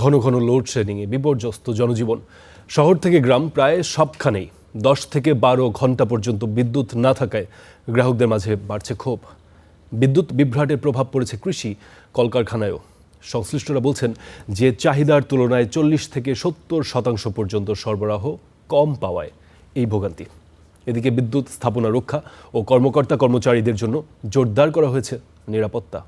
ঘন ঘন লোডশেডিংয়ে বিপর্যস্ত জনজীবন। শহর থেকে গ্রাম প্রায় সবখানেই 10 থেকে 12 ঘন্টা পর্যন্ত বিদ্যুৎ না থাকায় গ্রাহকদের মাঝে বাড়ছে ক্ষোভ। বিদ্যুৎ বিভ্রাটের প্রভাব পড়েছে কৃষি, কলকারখানায়ও। সংশ্লিষ্টরা বলছেন যে চাহিদার তুলনায় 40 থেকে 70% পর্যন্ত সরবরাহ কম পাওয়ায় এই ভোগান্তি। এদিকে বিদ্যুৎ স্থাপনা রক্ষা ও কর্মকর্তা কর্মচারীদের জন্য জোরদার করা হয়েছে নিরাপত্তা।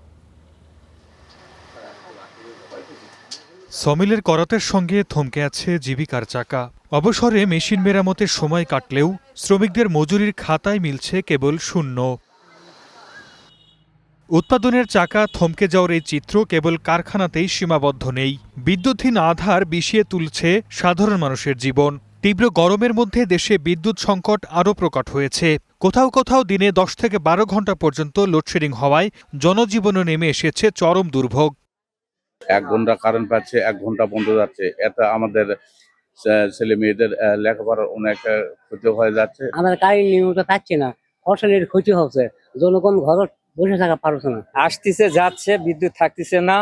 সমিলের করাতের সঙ্গে থমকে আছে জীবিকার চাকা। অবসরে মেশিন মেরামতের সময় কাটলেও শ্রমিকদের মজুরির খাতায় মিলছে কেবল শূন্য। উৎপাদনের চাকা থমকে যাওয়ার এই চিত্র কেবল কারখানাতেই সীমাবদ্ধ নেই। বিদ্যুৎহীন আধার বিষিয়ে তুলছে সাধারণ মানুষের জীবন। তীব্র গরমের মধ্যে দেশে বিদ্যুৎ সংকট আরও প্রকট হয়েছে। কোথাও কোথাও দিনে 10 থেকে 12 ঘন্টা পর্যন্ত লোডশেডিং হওয়ায় জনজীবনে নেমে এসেছে চরম দুর্ভোগ। 1 ঘন্টা কারেন্ট পাচ্ছে, 1 ঘন্টা বন্ধ যাচ্ছে। এটা আমাদের ছেলে মেয়েদের লেখাপড়ার অনেক ক্ষতি হয়ে যাচ্ছে। আমাদের কারেন্ট নিয়মিত থাকছে না, ফসলের ক্ষতি হচ্ছে, জনগণ ঘর বসে থাকা পারছে না। আসতেছে যাচ্ছে, বিদ্যুৎ থাকতেছে না,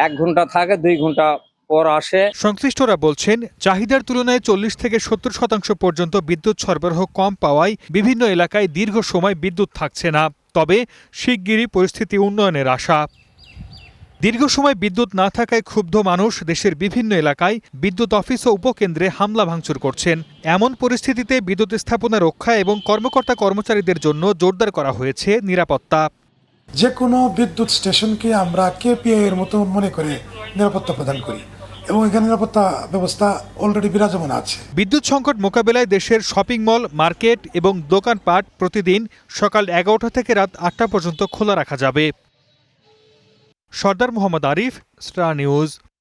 1 ঘন্টা থাকে, 2 ঘন্টা পর আসে। সংশ্লিষ্টরা বলছেন চাহিদার তুলনায় 40 থেকে 70% পর্যন্ত বিদ্যুৎ সরবরাহ কম পাওয়ায় বিভিন্ন এলাকায় দীর্ঘ সময় বিদ্যুৎ থাকছে না। তবে শিগগিরই পরিস্থিতি উন্নয়নের আশা। দীর্ঘ সময় বিদ্যুৎ না থাকায় ক্ষুব্ধ মানুষ দেশের বিভিন্ন এলাকায় বিদ্যুৎ অফিস ও উপকেন্দ্রে হামলা ভাঙচুর করছেন। এমন পরিস্থিতিতে বিদ্যুৎ স্থাপনা রক্ষা এবং কর্মকর্তা কর্মচারীদের জন্য জোরদার করা হয়েছে নিরাপত্তা। যে কোনো বিদ্যুৎ স্টেশনকে আমরা কেপিআই এর মতো মনে করে নিরাপত্তা প্রদান করি এবং এখানে নিরাপত্তা ব্যবস্থা অলরেডি বিরাজমান আছে। বিদ্যুৎ সংকট মোকাবেলায় দেশের শপিং মল, মার্কেট এবং দোকানপাট প্রতিদিন সকাল 11টা থেকে রাত 8টা পর্যন্ত খোলা রাখা যাবে। সর্দার মোহাম্মদ আরিফ, স্টার নিউজ।